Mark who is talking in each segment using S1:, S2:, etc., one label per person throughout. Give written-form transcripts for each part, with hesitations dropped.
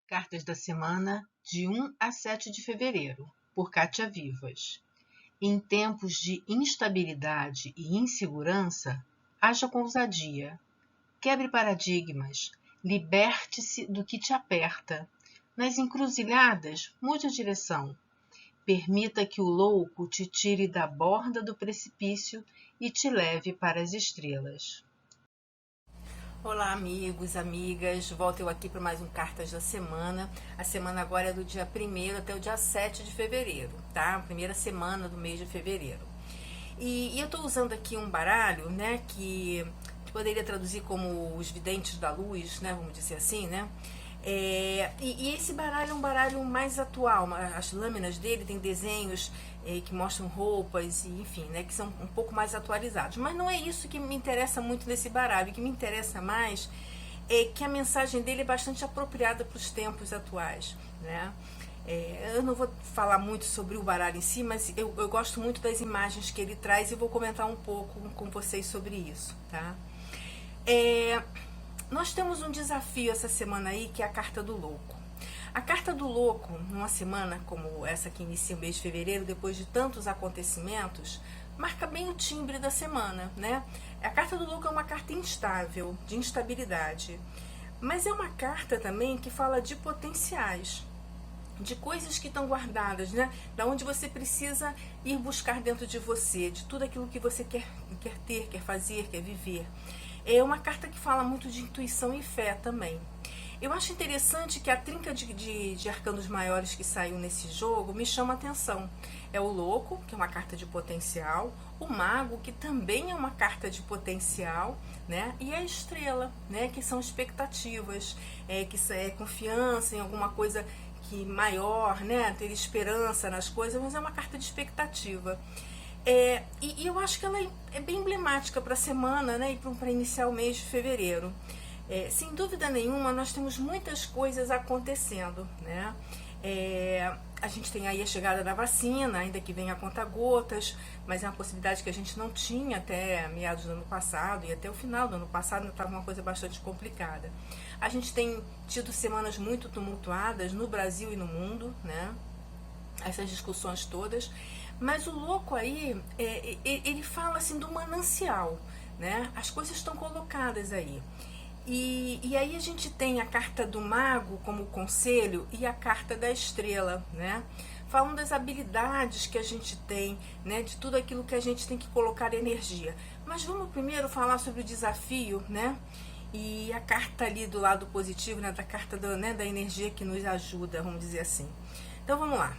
S1: Cartas da semana de 1 a 7 de fevereiro, por Kátia Vivas. Em tempos de instabilidade e insegurança, haja com ousadia. Quebre paradigmas, liberte-se do que te aperta. Nas encruzilhadas, mude a direção. Permita que o louco te tire da borda do precipício e te leve para as estrelas.
S2: Olá, amigos, amigas, volto eu aqui para mais um Cartas da Semana. A semana agora é do dia 1º até o dia 7 de fevereiro, tá? A primeira semana do mês de fevereiro. E eu estou usando aqui um baralho, né, que poderia traduzir como os videntes da luz, né, vamos dizer assim, né? E esse baralho é um baralho mais atual, as lâminas dele tem desenhos que mostram roupas, e, enfim, né, que são um pouco mais atualizados. Mas não é isso que me interessa muito nesse baralho. O que me interessa mais é que a mensagem dele é bastante apropriada para os tempos atuais, né? Eu não vou falar muito sobre o baralho em si, mas eu gosto muito das imagens que ele traz e vou comentar um pouco com vocês sobre isso, tá? Nós temos um desafio essa semana aí, que é a carta do louco. A carta do louco, numa semana como essa que inicia o mês de fevereiro, depois de tantos acontecimentos, marca bem o timbre da semana, né? A carta do louco é uma carta instável, de instabilidade, mas é uma carta também que fala de potenciais, de coisas que estão guardadas, né? Da onde você precisa ir buscar dentro de você, de tudo aquilo que você quer ter, quer fazer, quer viver. É uma carta que fala muito de intuição e fé também. Eu acho interessante que a trinca de arcanos maiores que saiu nesse jogo me chama a atenção. É o louco, que é uma carta de potencial, o mago, que também é uma carta de potencial, né? E a estrela, né? Que são expectativas, que é confiança em alguma coisa que maior, né? Ter esperança nas coisas, mas é uma carta de expectativa. E eu acho que ela é bem emblemática para a semana, né, e para iniciar o mês de fevereiro. Sem dúvida nenhuma, nós temos muitas coisas acontecendo, né? A gente tem aí a chegada da vacina, ainda que venha a conta-gotas, mas é uma possibilidade que a gente não tinha até meados do ano passado, e até o final do ano passado estava uma coisa bastante complicada. A gente tem tido semanas muito tumultuadas no Brasil e no mundo, né? Essas discussões todas. Mas o louco aí, ele fala assim do manancial, né? As coisas estão colocadas aí. E aí a gente tem a carta do mago como conselho e a carta da estrela, né? Falando das habilidades que a gente tem, né? De tudo aquilo que a gente tem que colocar energia. Mas vamos primeiro falar sobre o desafio, né? E a carta ali do lado positivo, né? Da carta da energia que nos ajuda, vamos dizer assim. Então vamos lá.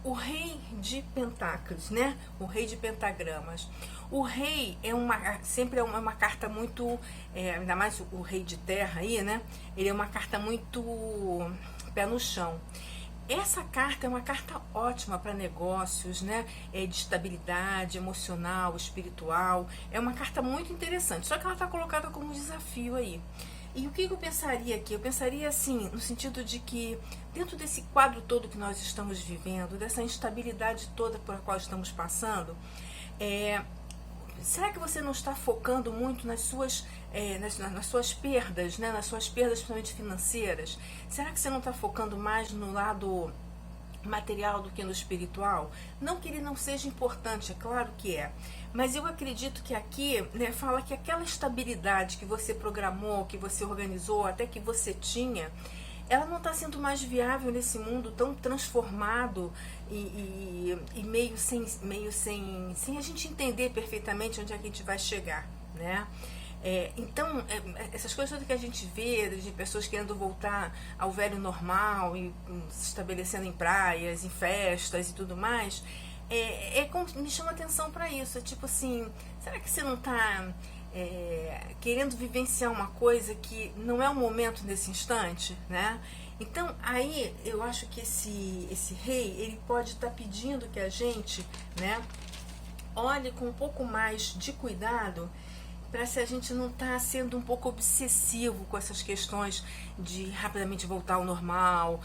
S2: O rei de pentáculos, né? O rei de pentagramas. O rei sempre é uma carta muito, ainda mais o rei de terra aí, né? Ele é uma carta muito pé no chão. Essa carta é uma carta ótima para negócios, né? De estabilidade emocional, espiritual. É uma carta muito interessante, só que ela está colocada como desafio aí. E o que eu pensaria aqui? Eu pensaria assim, no sentido de que dentro desse quadro todo que nós estamos vivendo, dessa instabilidade toda por a qual estamos passando, será que você não está focando muito nas suas perdas, né? Nas suas perdas principalmente financeiras? Será que você não está focando mais no lado material do que no espiritual? Não que ele não seja importante, é claro que é, mas eu acredito que aqui, né, fala que aquela estabilidade que você programou, que você organizou, até que você tinha, ela não está sendo mais viável nesse mundo tão transformado e meio sem a gente entender perfeitamente onde é que a gente vai chegar, né? Então, essas coisas todas que a gente vê, de pessoas querendo voltar ao velho normal e se estabelecendo em praias, em festas e tudo mais, me chama atenção para isso. É tipo assim, será que você não está querendo vivenciar uma coisa que não é o momento nesse instante, né? Então, aí eu acho que esse rei, ele pode estar pedindo que a gente, né, olhe com um pouco mais de cuidado para se a gente não está sendo um pouco obsessivo com essas questões de rapidamente voltar ao normal,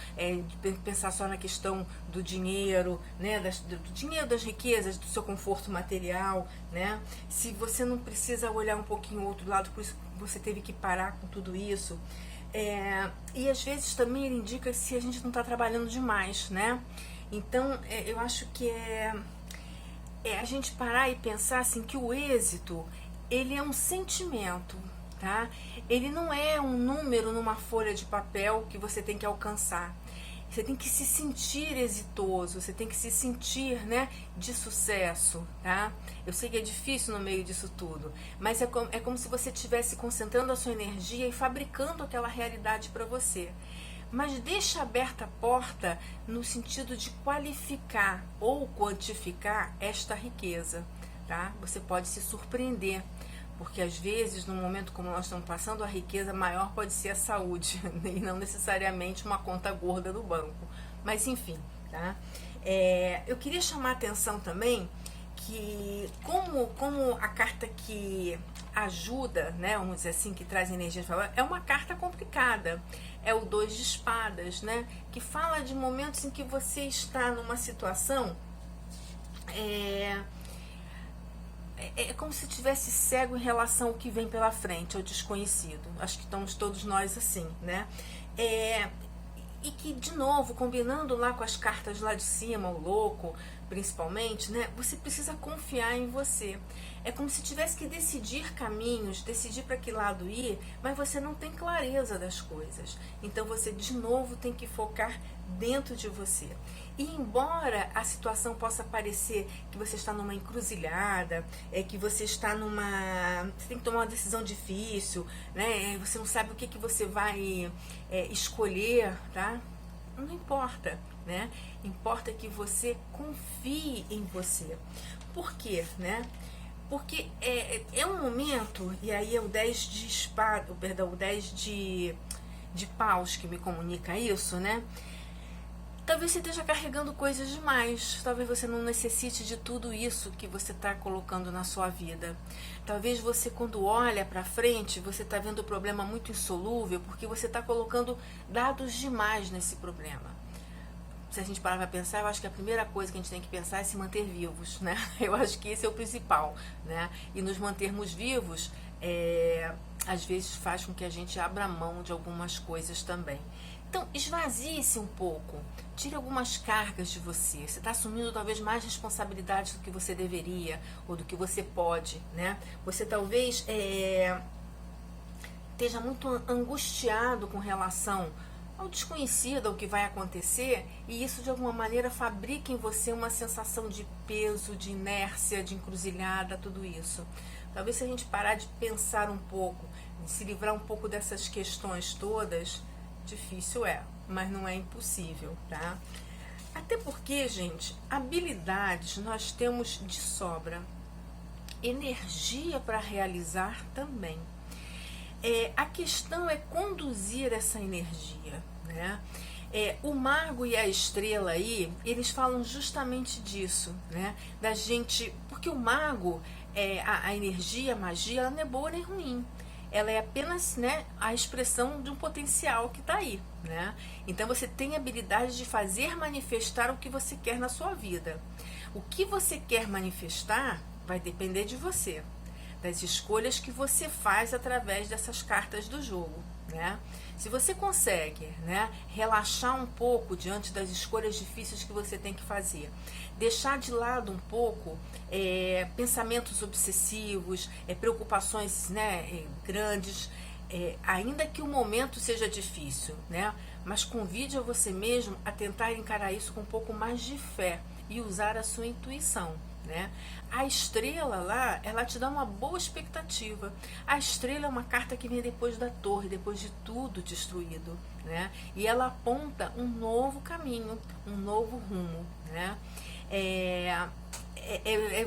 S2: de pensar só na questão do dinheiro, né, do dinheiro, das riquezas, do seu conforto material, né? Se você não precisa olhar um pouquinho o outro lado, por isso você teve que parar com tudo isso. E às vezes também ele indica se a gente não está trabalhando demais, né? Então eu acho que é a gente parar e pensar assim que o êxito, ele é um sentimento, tá? Ele não é um número numa folha de papel que você tem que alcançar. Você tem que se sentir exitoso, você tem que se sentir, né, de sucesso, tá? Eu sei que é difícil no meio disso tudo, mas é como se você estivesse concentrando a sua energia e fabricando aquela realidade para você. Mas deixa aberta a porta no sentido de qualificar ou quantificar esta riqueza, tá? Você pode se surpreender, porque às vezes, num momento como nós estamos passando, a riqueza maior pode ser a saúde, e não necessariamente uma conta gorda do banco. Mas enfim, tá? Eu queria chamar a atenção também que como a carta que ajuda, né, vamos dizer assim, que traz energia, é uma carta complicada. É o 2 de espadas, né? Que fala de momentos em que você está numa situação é como se estivesse cego em relação ao que vem pela frente, ao desconhecido. Acho que estamos todos nós assim, né? E que, de novo, combinando lá com as cartas lá de cima, o louco, principalmente, né? Você precisa confiar em você. É como se tivesse que decidir caminhos, decidir para que lado ir, mas você não tem clareza das coisas. Então você, de novo, tem que focar dentro de você. E embora a situação possa parecer que você está numa encruzilhada, que você está você tem que tomar uma decisão difícil, né? Você não sabe o que você vai escolher, tá? Não importa, né? Importa que você confie em você. Por quê, né? Porque é um momento, e aí é o 10 de espada, perdão, o 10 de paus que me comunica isso, né? Talvez você esteja carregando coisas demais. Talvez você não necessite de tudo isso que você está colocando na sua vida. Talvez você, quando olha para frente, você está vendo o problema muito insolúvel porque você está colocando dados demais nesse problema. Se a gente parar para pensar, eu acho que a primeira coisa que a gente tem que pensar é se manter vivos, né? Eu acho que esse é o principal, né? E nos mantermos vivos, às vezes faz com que a gente abra mão de algumas coisas também. Então, esvazie-se um pouco, tire algumas cargas de você. Você está assumindo talvez mais responsabilidades do que você deveria ou do que você pode, né? Você talvez esteja muito angustiado com relação ao desconhecido, ao que vai acontecer, e isso de alguma maneira fabrica em você uma sensação de peso, de inércia, de encruzilhada, tudo isso. Talvez se a gente parar de pensar um pouco, de se livrar um pouco dessas questões todas, difícil mas não é impossível, tá? Até porque, gente, habilidades nós temos de sobra, energia para realizar também. A questão é conduzir essa energia, né? O mago e a estrela aí, eles falam justamente disso, né? Da gente, porque o mago, a energia, a magia, ela não é boa nem ruim. Ela é apenas, né, a expressão de um potencial que está aí, né? Então você tem a habilidade de fazer manifestar o que você quer na sua vida. O que você quer manifestar vai depender de você, das escolhas que você faz através dessas cartas do jogo, né? Se você consegue, né, relaxar um pouco diante das escolhas difíceis que você tem que fazer, deixar de lado um pouco pensamentos obsessivos, preocupações, né, grandes, ainda que o momento seja difícil, né, mas convide a você mesmo a tentar encarar isso com um pouco mais de fé e usar a sua intuição, né? A estrela lá, ela te dá uma boa expectativa. A estrela é uma carta que vem depois da torre, depois de tudo destruído, né? E ela aponta um novo caminho, um novo rumo, né?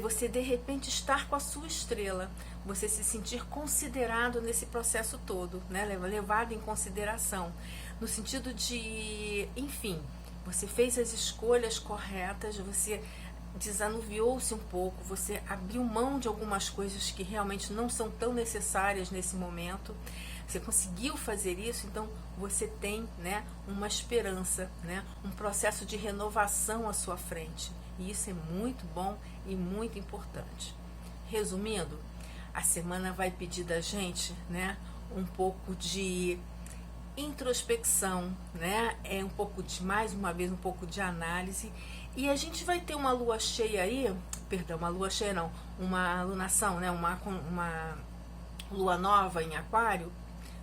S2: Você de repente estar com a sua estrela, você se sentir considerado nesse processo todo, né? Levado em consideração, no sentido de, enfim, você fez as escolhas corretas, você desanuviou-se um pouco, você abriu mão de algumas coisas que realmente não são tão necessárias nesse momento, você conseguiu fazer isso, então você tem, né, uma esperança, né, um processo de renovação à sua frente, e isso é muito bom e muito importante. Resumindo, a semana vai pedir da gente, né, um pouco de introspecção, né? É um pouco de, mais uma vez, um pouco de análise. E a gente vai ter uma lua cheia aí, perdão, uma lua cheia não, uma alunação, né? Uma lua nova em Aquário,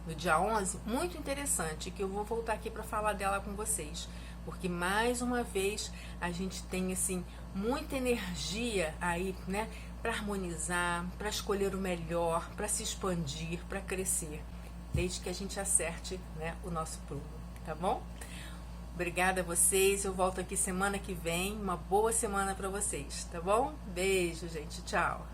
S2: no dia 11, muito interessante, que eu vou voltar aqui para falar dela com vocês, porque mais uma vez a gente tem assim muita energia aí, né, para harmonizar, para escolher o melhor, para se expandir, para crescer, desde que a gente acerte, né, o nosso prumo, tá bom? Obrigada a vocês, eu volto aqui semana que vem, uma boa semana para vocês, tá bom? Beijo, gente, tchau!